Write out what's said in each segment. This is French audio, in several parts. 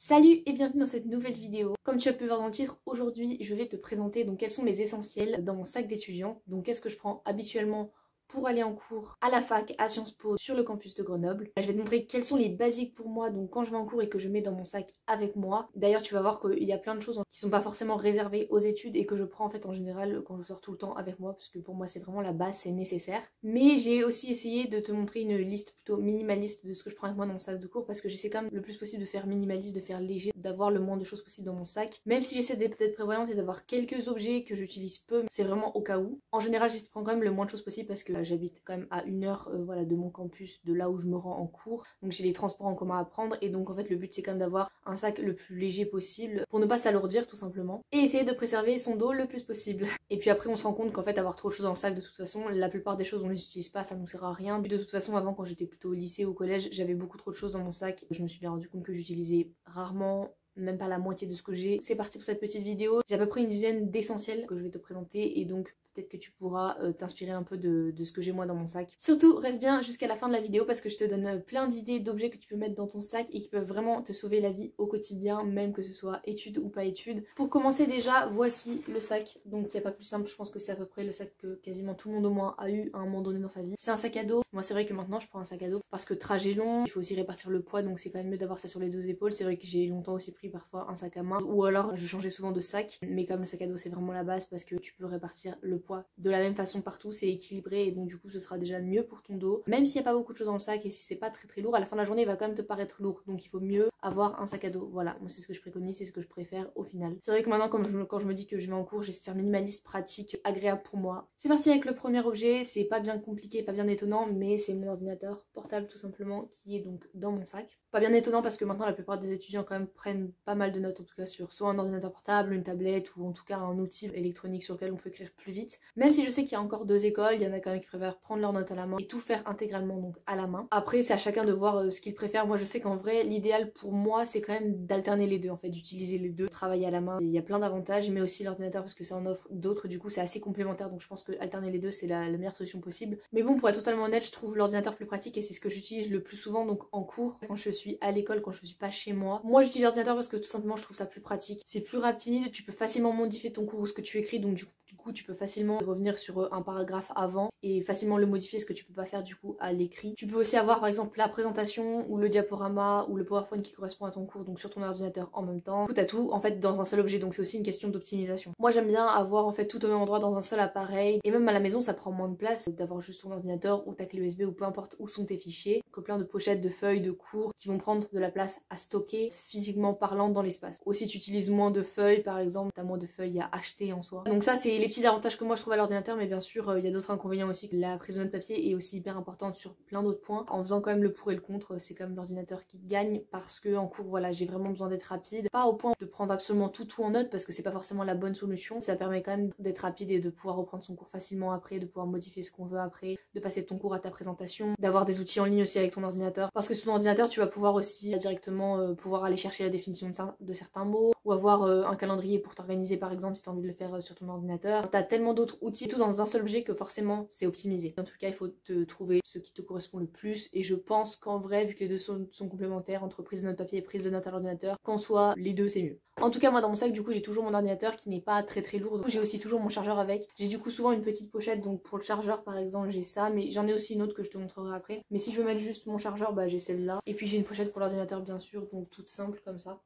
Salut et bienvenue dans cette nouvelle vidéo. Comme tu as pu voir dans le titre, aujourd'hui je vais te présenter donc quels sont les essentiels dans mon sac d'étudiant. Donc qu'est-ce que je prends habituellement pour aller en cours à la fac, à Sciences Po, sur le campus de Grenoble. Je vais te montrer quels sont les basiques pour moi, donc quand je vais en cours et que je mets dans mon sac avec moi. D'ailleurs tu vas voir qu'il y a plein de choses qui sont pas forcément réservées aux études et que je prends en fait en général quand je sors tout le temps avec moi, parce que pour moi c'est vraiment la base, c'est nécessaire. Mais j'ai aussi essayé de te montrer une liste plutôt minimaliste de ce que je prends avec moi dans mon sac de cours, parce que j'essaie quand même le plus possible de faire minimaliste, de faire léger, d'avoir le moins de choses possible dans mon sac. Même si j'essaie d'être peut-être prévoyante et d'avoir quelques objets que j'utilise peu, c'est vraiment au cas où. En général j'essaie de prendre quand même le moins de choses possible parce que j'habite quand même à 1 heure voilà, de mon campus, de là où je me rends en cours. Donc j'ai les transports en commun à prendre et donc en fait le but c'est quand même d'avoir un sac le plus léger possible pour ne pas s'alourdir tout simplement. Et essayer de préserver son dos le plus possible. Et puis après on se rend compte qu'en fait avoir trop de choses dans le sac de toute façon, la plupart des choses on les utilise pas, ça nous sert à rien. De toute façon avant quand j'étais plutôt au lycée ou au collège, j'avais beaucoup trop de choses dans mon sac. Je me suis bien rendu compte que j'utilisais rarement, même pas la moitié de ce que j'ai. C'est parti pour cette petite vidéo. J'ai à peu près une dizaine d'essentiels que je vais te présenter et donc peut-être que tu pourras t'inspirer un peu de ce que j'ai moi dans mon sac. Surtout reste bien jusqu'à la fin de la vidéo parce que je te donne plein d'idées d'objets que tu peux mettre dans ton sac et qui peuvent vraiment te sauver la vie au quotidien, même que ce soit études ou pas études. Pour commencer déjà, voici le sac. Donc il n'y a pas plus simple, je pense que c'est à peu près le sac que quasiment tout le monde au moins a eu à un moment donné dans sa vie. C'est un sac à dos. Moi c'est vrai que maintenant je prends un sac à dos parce que trajet long, il faut aussi répartir le poids, donc c'est quand même mieux d'avoir ça sur les deux épaules. C'est vrai que j'ai longtemps aussi pris parfois un sac à main ou alors je changeais souvent de sac, mais comme le sac à dos c'est vraiment la base parce que tu peux répartir le poids de la même façon partout, c'est équilibré et donc du coup ce sera déjà mieux pour ton dos. Même s'il n'y a pas beaucoup de choses dans le sac et si c'est pas très lourd, à la fin de la journée il va quand même te paraître lourd, donc il faut mieux avoir un sac à dos. Voilà, moi c'est ce que je préconise, c'est ce que je préfère au final. C'est vrai que maintenant quand je me dis que je vais en cours, j'essaie de faire minimaliste, pratique, agréable pour moi. C'est parti avec le premier objet, c'est pas bien compliqué, pas bien étonnant, mais c'est mon ordinateur portable tout simplement qui est donc dans mon sac. Pas bien étonnant parce que maintenant la plupart des étudiants quand même prennent pas mal de notes en tout cas sur soit un ordinateur portable, une tablette ou en tout cas un outil électronique sur lequel on peut écrire plus vite. Même si je sais qu'il y a encore 2 écoles, il y en a quand même qui préfèrent prendre leurs notes à la main et tout faire intégralement donc à la main. Après c'est à chacun de voir ce qu'il préfère. Moi je sais qu'en vrai l'idéal pour moi c'est quand même d'alterner les deux en fait, d'utiliser les deux, travailler à la main. Il y a plein d'avantages mais aussi l'ordinateur parce que ça en offre d'autres, du coup c'est assez complémentaire, donc je pense que alterner les deux c'est la meilleure solution possible. Mais bon, pour être totalement honnête, je trouve l'ordinateur plus pratique et c'est ce que j'utilise le plus souvent donc en cours, quand je suis à l'école, quand je suis pas chez moi. Moi j'utilise l'ordinateur parce que tout simplement je trouve ça plus pratique, c'est plus rapide, tu peux facilement modifier ton cours ou ce que tu écris, donc du coup tu peux facilement revenir sur un paragraphe avant et facilement le modifier, ce que tu peux pas faire du coup à l'écrit. Tu peux aussi avoir par exemple la présentation ou le diaporama ou le PowerPoint qui correspond à ton cours donc sur ton ordinateur en même temps. Tout à tout en fait dans un seul objet, donc c'est aussi une question d'optimisation. Moi j'aime bien avoir en fait tout au même endroit dans un seul appareil et même à la maison ça prend moins de place d'avoir juste ton ordinateur ou ta clé USB ou peu importe où sont tes fichiers, que plein de pochettes, de feuilles, de cours qui vont prendre de la place à stocker physiquement parlant dans l'espace. Aussi tu utilises moins de feuilles par exemple, t'as moins de feuilles à acheter en soi. Donc ça c'est les petits avantages que moi je trouve à l'ordinateur, mais bien sûr il y a d'autres inconvénients aussi. La prise de notes papier est aussi hyper importante sur plein d'autres points. En faisant quand même le pour et le contre, c'est quand même l'ordinateur qui gagne parce que en cours voilà j'ai vraiment besoin d'être rapide, pas au point de prendre absolument tout en note parce que c'est pas forcément la bonne solution. Ça permet quand même d'être rapide et de pouvoir reprendre son cours facilement après, de pouvoir modifier ce qu'on veut après, de passer de ton cours à ta présentation, d'avoir des outils en ligne aussi avec ton ordinateur parce que sur ton ordinateur tu vas pouvoir aussi directement pouvoir aller chercher la définition de certains mots ou avoir un calendrier pour t'organiser par exemple si tu as envie de le faire sur ton ordinateur. T'as tellement d'autres outils tout dans un seul objet que forcément c'est optimisé. En tout cas il faut te trouver ce qui te correspond le plus et je pense qu'en vrai vu que les deux sont complémentaires entre prise de notes papier et prise de notes à l'ordinateur, qu'en soit les deux c'est mieux. En tout cas moi dans mon sac du coup j'ai toujours mon ordinateur qui n'est pas très lourd, j'ai aussi toujours mon chargeur avec. J'ai du coup souvent une petite pochette, donc pour le chargeur par exemple j'ai ça, mais j'en ai aussi une autre que je te montrerai après. Mais si je veux mettre juste mon chargeur bah j'ai celle-là. Et puis j'ai une pochette pour l'ordinateur bien sûr, donc toute simple comme ça.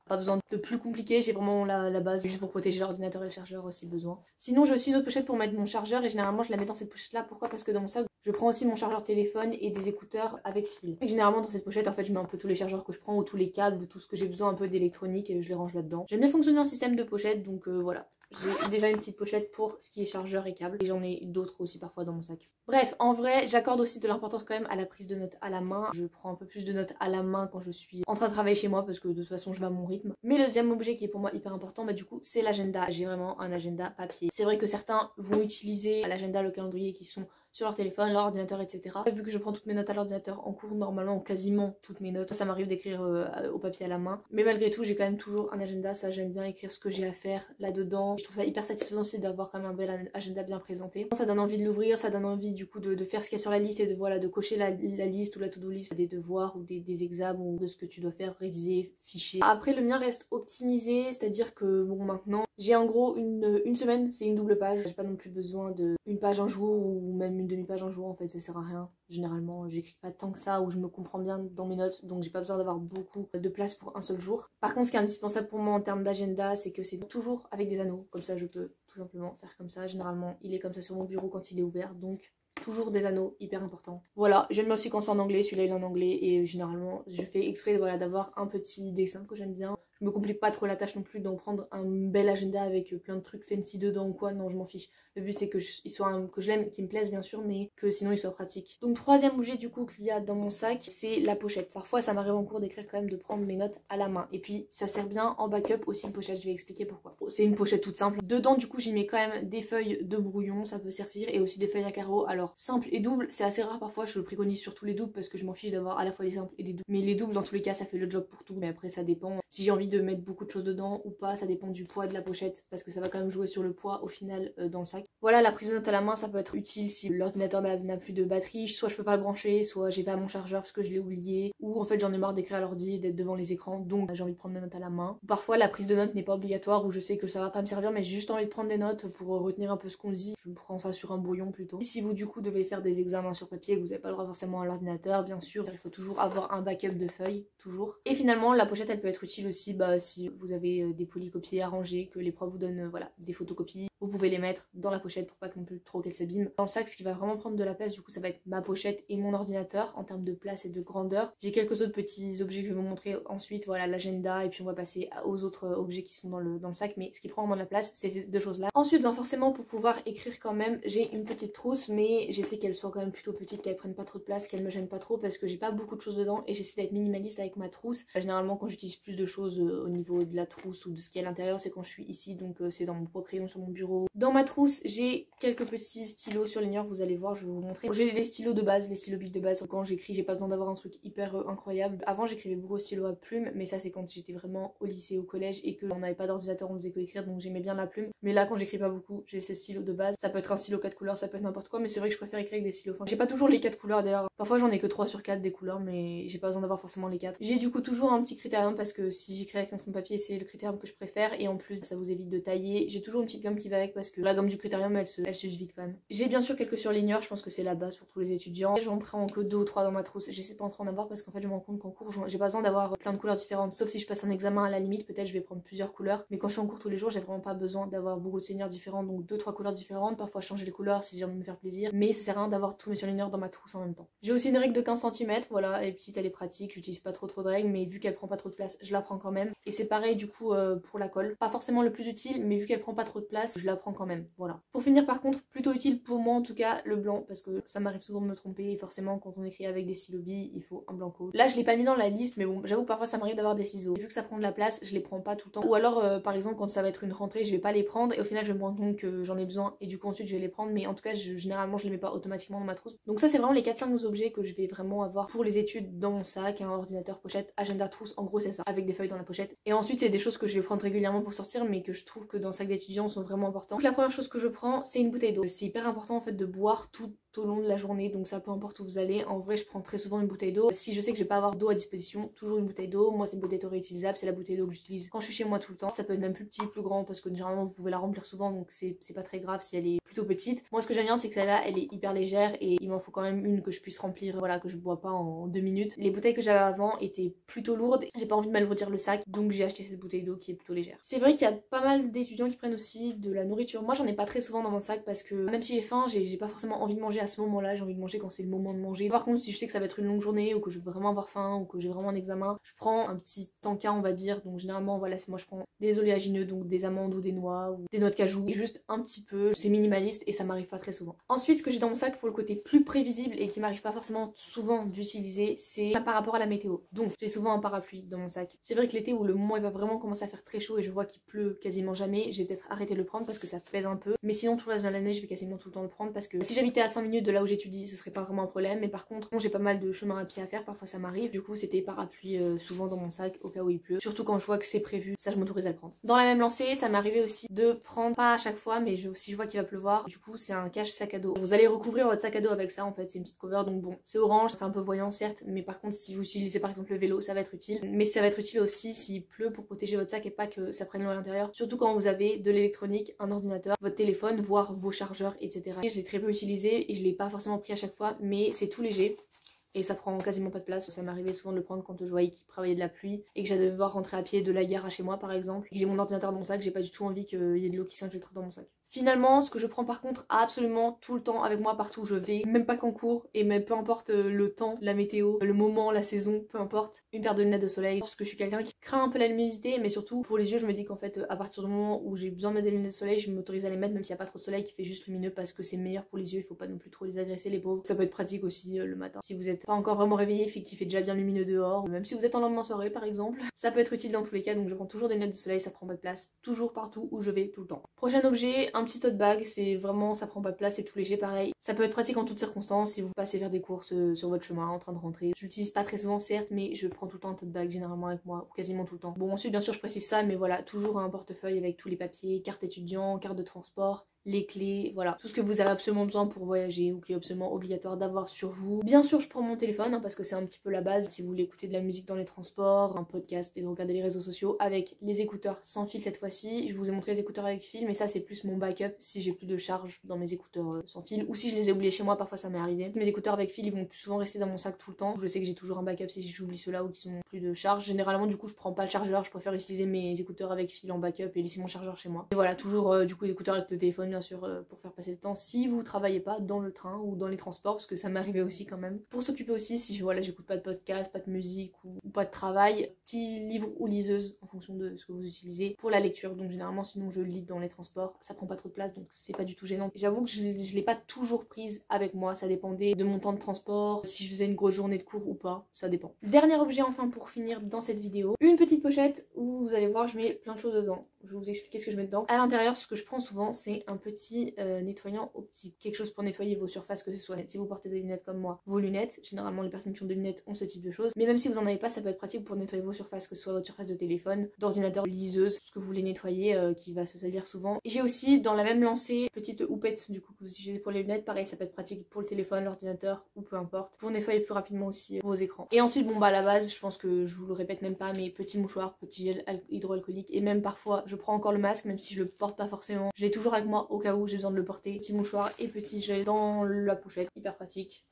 Pas besoin de plus compliqué, j'ai vraiment la base juste pour protéger l'ordinateur et le chargeur si besoin. Sinon j'ai aussi une autre pochette pour mettre mon chargeur et généralement je la mets dans cette pochette là. Pourquoi? Parce que dans mon sac je prends aussi mon chargeur téléphone et des écouteurs avec fil. Et généralement dans cette pochette en fait je mets un peu tous les chargeurs que je prends ou tous les câbles ou tout ce que j'ai besoin un peu d'électronique et je les range là-dedans. J'aime bien fonctionner en système de pochette donc voilà. J'ai déjà une petite pochette pour ce qui est chargeur et câble et j'en ai d'autres aussi parfois dans mon sac. Bref, en vrai, j'accorde aussi de l'importance quand même à la prise de notes à la main. Je prends un peu plus de notes à la main quand je suis en train de travailler chez moi parce que de toute façon je vais à mon rythme. Mais le deuxième objet qui est pour moi hyper important, bah du coup c'est l'agenda. J'ai vraiment un agenda papier. C'est vrai que certains vont utiliser l'agenda, le calendrier qui sont sur leur téléphone, leur ordinateur, etc. Vu que je prends toutes mes notes à l'ordinateur en cours, normalement quasiment toutes mes notes, ça m'arrive d'écrire au papier à la main. Mais malgré tout, j'ai quand même toujours un agenda, ça j'aime bien écrire ce que j'ai à faire là-dedans. Je trouve ça hyper satisfaisant aussi d'avoir quand même un bel agenda bien présenté. Ça donne envie de l'ouvrir, ça donne envie du coup de faire ce qu'il y a sur la liste et de voilà de cocher la liste ou la to-do list des devoirs ou des examens ou de ce que tu dois faire, réviser, fichier. Après le mien reste optimisé, c'est-à-dire que bon maintenant j'ai en gros une semaine, c'est une double page. J'ai pas non plus besoin de une page un jour ou même une demi-page un jour, en fait ça sert à rien. Généralement j'écris pas tant que ça ou je me comprends bien dans mes notes, donc j'ai pas besoin d'avoir beaucoup de place pour un seul jour. Par contre ce qui est indispensable pour moi en termes d'agenda, c'est que c'est toujours avec des anneaux, comme ça je peux tout simplement faire comme ça. Généralement il est comme ça sur mon bureau quand il est ouvert, donc toujours des anneaux, hyper important. Voilà, j'aime aussi quand c'est en anglais, celui-là il est en anglais et généralement je fais exprès voilà, d'avoir un petit dessin que j'aime bien. Je me complique pas trop la tâche non plus d'en prendre un bel agenda avec plein de trucs fancy dedans ou quoi, non je m'en fiche. Le but c'est que que je l'aime, qu'il me plaise bien sûr, mais que sinon il soit pratique. Donc troisième objet du coup qu'il y a dans mon sac, c'est la pochette. Parfois ça m'arrive en cours d'écrire quand même de prendre mes notes à la main. Et puis ça sert bien en backup aussi une pochette, je vais expliquer pourquoi. C'est une pochette toute simple. Dedans du coup j'y mets quand même des feuilles de brouillon, ça peut servir, et aussi des feuilles à carreaux. Alors simple et double, c'est assez rare parfois, je le préconise surtout les doubles parce que je m'en fiche d'avoir à la fois des simples et des doubles. Mais les doubles dans tous les cas ça fait le job pour tout, mais après ça dépend. Si j'ai envie de mettre beaucoup de choses dedans ou pas, ça dépend du poids de la pochette parce que ça va quand même jouer sur le poids au final dans le sac. Voilà, la prise de notes à la main ça peut être utile si l'ordinateur n'a plus de batterie, soit je peux pas le brancher, soit j'ai pas mon chargeur parce que je l'ai oublié, ou en fait j'en ai marre d'écrire à l'ordi et d'être devant les écrans, donc j'ai envie de prendre mes notes à la main. Parfois la prise de notes n'est pas obligatoire ou je sais que ça va pas me servir mais j'ai juste envie de prendre des notes pour retenir un peu ce qu'on dit, je prends ça sur un brouillon plutôt. Si vous du coup devez faire des examens sur papier et que vous n'avez pas le droit forcément à l'ordinateur, bien sûr il faut toujours avoir un backup de feuilles, toujours. Et finalement la pochette elle peut être utile aussi si vous avez des polycopiés à ranger, que les profs vous donnent voilà, des photocopies, vous pouvez les mettre dans la pochette pour pas non plus trop qu'elle s'abîme. Dans le sac, ce qui va vraiment prendre de la place du coup ça va être ma pochette et mon ordinateur en termes de place et de grandeur. J'ai quelques autres petits objets que je vais vous montrer ensuite, voilà l'agenda, et puis on va passer aux autres objets qui sont dans le sac, mais ce qui prend vraiment de la place c'est ces deux choses là. Ensuite forcément pour pouvoir écrire quand même j'ai une petite trousse, mais j'essaie qu'elle soit quand même plutôt petite, qu'elle prenne pas trop de place, qu'elle me gêne pas trop parce que j'ai pas beaucoup de choses dedans et j'essaie d'être minimaliste avec ma trousse. Généralement quand j'utilise plus de choses au niveau de la trousse ou de ce qui est à l'intérieur c'est quand je suis ici, donc c'est dans mon crayon sur mon bureau. Dans ma trousse j'ai quelques petits stylos surligneurs, vous allez voir, je vais vous montrer. J'ai les stylos de base, les stylos bic de base. Quand j'écris j'ai pas besoin d'avoir un truc hyper incroyable. Avant j'écrivais beaucoup au stylo à plume, mais ça c'est quand j'étais vraiment au lycée, au collège et qu'on n'avait pas d'ordinateur, on faisait que écrire, donc j'aimais bien la plume. Mais là quand j'écris pas beaucoup j'ai ces stylos de base. Ça peut être un stylo 4 couleurs, ça peut être n'importe quoi, mais c'est vrai que je préfère écrire avec des stylos fins. J'ai pas toujours les 4 couleurs d'ailleurs, parfois j'en ai que 3 sur 4 des couleurs, mais j'ai pas besoin d'avoir forcément les 4. J'ai du coup toujours un petit critérium parce que si j'écris avec un tronc de papier c'est le critérium que je préfère, et en plus ça vous évite de tailler. J'ai toujours une petite gomme qui va avec parce que la gomme du critérium elle s'use vite quand même. J'ai bien sûr quelques surligneurs, je pense que c'est la base pour tous les étudiants. J'en prends que 2 ou 3 dans ma trousse, j'essaie pas en avoir parce qu'en fait je me rends compte qu'en cours j'ai pas besoin d'avoir plein de couleurs différentes, sauf si je passe un examen à la limite, peut-être je vais prendre plusieurs couleurs, mais quand je suis en cours tous les jours j'ai vraiment pas besoin d'avoir beaucoup de surligneurs différents, donc 2-3 couleurs différentes, parfois changer les couleurs si j'ai envie de me faire plaisir, mais ça sert à rien d'avoir tous mes surligneurs dans ma trousse en même temps. J'ai aussi une règle de 15 cm, voilà, elle est petite, elle est pratique, j'utilise pas trop de règles, mais vu qu'elle prend pas trop de place je la prends quand même. Et c'est pareil du coup pour la colle, pas forcément le plus utile, mais vu qu'elle prend pas trop de place je la prends quand même, voilà. Pour finir par contre, plutôt utile pour moi en tout cas, le blanc, parce que ça m'arrive souvent de me tromper et forcément quand on écrit avec des stylos billes il faut un blanco. Là je l'ai pas mis dans la liste, mais bon j'avoue parfois ça m'arrive d'avoir des ciseaux, vu que ça prend de la place je les prends pas tout le temps, ou alors par exemple quand ça va être une rentrée je vais pas les prendre et au final je vais me rendre compte que j'en ai besoin et du coup ensuite je vais les prendre, mais en tout cas généralement je les mets pas automatiquement dans ma trousse. Donc ça c'est vraiment les 4-5 objets que je vais vraiment avoir pour les études dans mon sac, un ordinateur, pochette, agenda, trousse, en gros c'est ça, avec des feuilles dans la pochette. Et ensuite c'est des choses que je vais prendre régulièrement pour sortir mais que je trouve que dans le sac d'étudiant sont vraiment importants. Donc la première chose que je prends c'est une bouteille d'eau. C'est hyper important en fait de boire tout au long de la journée, donc ça peu importe où vous allez. En vrai je prends très souvent une bouteille d'eau. Si je sais que je vais pas avoir d'eau à disposition, toujours une bouteille d'eau. Moi c'est une bouteille d'eau réutilisable, c'est la bouteille d'eau que j'utilise quand je suis chez moi tout le temps. Ça peut être même plus petit, plus grand, parce que généralement vous pouvez la remplir souvent, donc c'est pas très grave si elle est plutôt petite. Moi ce que j'aime bien c'est que celle-là elle est hyper légère et il m'en faut quand même une que je puisse remplir, voilà, que je bois pas en 2 minutes. Les bouteilles que j'avais avant étaient plutôt lourdes, j'ai pas envie de m'alourdir le sac, donc j'ai acheté cette bouteille d'eau qui est plutôt légère. C'est vrai qu'il y a pas mal d'étudiants qui prennent aussi de la nourriture. Moi j'en ai pas très souvent dans mon sac parce que même si j'ai faim, j'ai pas forcément envie de manger à ce moment-là, j'ai envie de manger quand c'est le moment de manger. Par contre si je sais que ça va être une longue journée ou que je veux vraiment avoir faim ou que j'ai vraiment un examen, je prends un petit tanka on va dire. Donc généralement voilà, moi je prends des oléagineux, donc des amandes ou des noix de cajou, et juste un petit peu, c'est minimaliste minimaliste et ça m'arrive pas très souvent. Ensuite, ce que j'ai dans mon sac pour le côté plus prévisible et qui m'arrive pas forcément souvent d'utiliser, c'est par rapport à la météo. Donc j'ai souvent un parapluie dans mon sac. C'est vrai que l'été où le moment il va vraiment commencer à faire très chaud et je vois qu'il pleut quasiment jamais, j'ai peut-être arrêté de le prendre parce que ça pèse un peu. Mais sinon tout le reste de l'année je vais quasiment tout le temps le prendre parce que si j'habitais à 5 minutes de là où j'étudie, ce serait pas vraiment un problème. Mais par contre, bon, j'ai pas mal de chemin à pied à faire, parfois ça m'arrive. Du coup c'était parapluie souvent dans mon sac au cas où il pleut. Surtout quand je vois que c'est prévu, ça je m'autorise à le prendre. Dans la même lancée, ça m'est arrivé aussi de prendre, pas à chaque fois, mais si je vois qu'il va pleuvoir, du coup c'est un cache sac à dos. Vous allez recouvrir votre sac à dos avec ça en fait, c'est une petite cover donc bon, c'est orange, c'est un peu voyant certes, mais par contre si vous utilisez par exemple le vélo, ça va être utile. Mais ça va être utile aussi s'il pleut pour protéger votre sac et pas que ça prenne l'eau à l'intérieur. Surtout quand vous avez de l'électronique, un ordinateur, votre téléphone, voire vos chargeurs, etc. Et je l'ai très peu utilisé et je l'ai pas forcément pris à chaque fois, mais c'est tout léger. Et ça prend quasiment pas de place. Ça m'arrivait souvent de le prendre quand je voyais qu'il prévoyait de la pluie et que j'allais devoir rentrer à pied de la gare à chez moi par exemple. J'ai mon ordinateur dans mon sac, j'ai pas du tout envie qu'il y ait de l'eau qui s'infiltre dans mon sac. Finalement, ce que je prends par contre absolument tout le temps avec moi partout où je vais, même pas qu'en cours, et même peu importe le temps, la météo, le moment, la saison, peu importe, une paire de lunettes de soleil, parce que je suis quelqu'un qui craint un peu la luminosité, mais surtout pour les yeux, je me dis qu'en fait, à partir du moment où j'ai besoin de mettre des lunettes de soleil, je m'autorise à les mettre même s'il n'y a pas trop de soleil qui fait juste lumineux parce que c'est meilleur pour les yeux, il faut pas non plus trop les agresser les pauvres. Ça peut être pratique aussi le matin. Si vous êtes pas encore vraiment réveillé, qu'il fait déjà bien lumineux dehors, même si vous êtes en lendemain soirée par exemple, ça peut être utile dans tous les cas, donc je prends toujours des lunettes de soleil, ça prend pas de place, toujours partout où je vais, tout le temps. Prochain objet, un petit tote bag, c'est vraiment, ça prend pas de place, c'est tout léger pareil. Ça peut être pratique en toutes circonstances, si vous passez vers des courses sur votre chemin en train de rentrer. Je l'utilise pas très souvent certes, mais je prends tout le temps un tote bag généralement avec moi, ou quasiment tout le temps. Bon ensuite bien sûr je précise ça, mais voilà, toujours un portefeuille avec tous les papiers, carte étudiant, carte de transport, les clés, voilà, tout ce que vous avez absolument besoin pour voyager ou qui est absolument obligatoire d'avoir sur vous. Bien sûr je prends mon téléphone parce que c'est un petit peu la base si vous voulez écouter de la musique dans les transports, un podcast et regarder les réseaux sociaux avec les écouteurs sans fil cette fois-ci. Je vous ai montré les écouteurs avec fil mais ça c'est plus mon backup si j'ai plus de charge dans mes écouteurs sans fil ou si je les ai oubliés chez moi, parfois ça m'est arrivé. Mes écouteurs avec fil ils vont plus souvent rester dans mon sac tout le temps. Je sais que j'ai toujours un backup si j'oublie ceux-là ou qui sont plus de charge. Généralement du coup je prends pas le chargeur, je préfère utiliser mes écouteurs avec fil en backup et laisser mon chargeur chez moi. Et voilà, toujours du coup les écouteurs avec le téléphone bien sûr pour faire passer le temps si vous travaillez pas dans le train ou dans les transports parce que ça m'est arrivé aussi quand même. Pour s'occuper aussi si voilà j'écoute pas de podcast, pas de musique ou pas de travail, petit livre ou liseuse en fonction de ce que vous utilisez pour la lecture. Donc généralement sinon je lis dans les transports, ça prend pas trop de place donc c'est pas du tout gênant. J'avoue que je l'ai pas toujours prise avec moi, ça dépendait de mon temps de transport, si je faisais une grosse journée de cours ou pas, ça dépend. Dernier objet enfin pour finir dans cette vidéo, une petite pochette où vous allez voir je mets plein de choses dedans. Je vais vous expliquer ce que je mets dedans. À l'intérieur, ce que je prends souvent, c'est un petit nettoyant optique. Quelque chose pour nettoyer vos surfaces, que ce soit si vous portez des lunettes comme moi, vos lunettes. Généralement, les personnes qui ont des lunettes ont ce type de choses. Mais même si vous en avez pas, ça peut être pratique pour nettoyer vos surfaces, que ce soit votre surface de téléphone, d'ordinateur, liseuse, ce que vous voulez nettoyer qui va se salir souvent. J'ai aussi dans la même lancée, petite houppette du coup que vous utilisez pour les lunettes. Pareil, ça peut être pratique pour le téléphone, l'ordinateur ou peu importe. Pour nettoyer plus rapidement aussi vos écrans. Et ensuite, bon bah à la base, je pense que je vous le répète même pas, mais petit mouchoir, petit gel hydroalcoolique et même parfois, je prends encore le masque, même si je le porte pas forcément. Je l'ai toujours avec moi au cas où j'ai besoin de le porter. Petit mouchoir et petit gel dans la pochette, hyper pratique.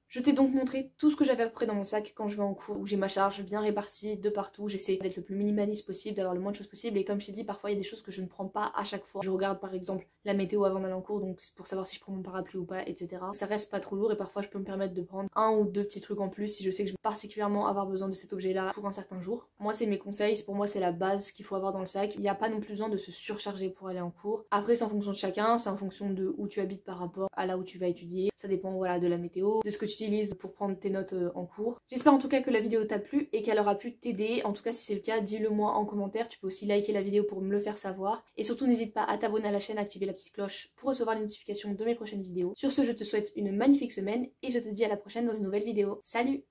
Je t'ai donc montré tout ce que j'avais à peu près dans mon sac quand je vais en cours, où j'ai ma charge bien répartie de partout. J'essaie d'être le plus minimaliste possible, d'avoir le moins de choses possible. Et comme je t'ai dit, parfois il y a des choses que je ne prends pas à chaque fois. Je regarde par exemple la météo avant d'aller en cours, donc pour savoir si je prends mon parapluie ou pas, etc. Ça reste pas trop lourd et parfois je peux me permettre de prendre un ou deux petits trucs en plus si je sais que je vais particulièrement avoir besoin de cet objet-là pour un certain jour. Moi c'est mes conseils, pour moi c'est la base qu'il faut avoir dans le sac. Il n'y a pas non plus besoin de se surcharger pour aller en cours. Après c'est en fonction de chacun, c'est en fonction de où tu habites par rapport à là où tu vas étudier. Ça dépend voilà de la météo, de ce que tu utilises pour prendre tes notes en cours. J'espère en tout cas que la vidéo t'a plu et qu'elle aura pu t'aider. En tout cas si c'est le cas, dis-le moi en commentaire. Tu peux aussi liker la vidéo pour me le faire savoir. Et surtout n'hésite pas à t'abonner à la chaîne, à activer la petite cloche pour recevoir les notifications de mes prochaines vidéos. Sur ce, je te souhaite une magnifique semaine et je te dis à la prochaine dans une nouvelle vidéo. Salut!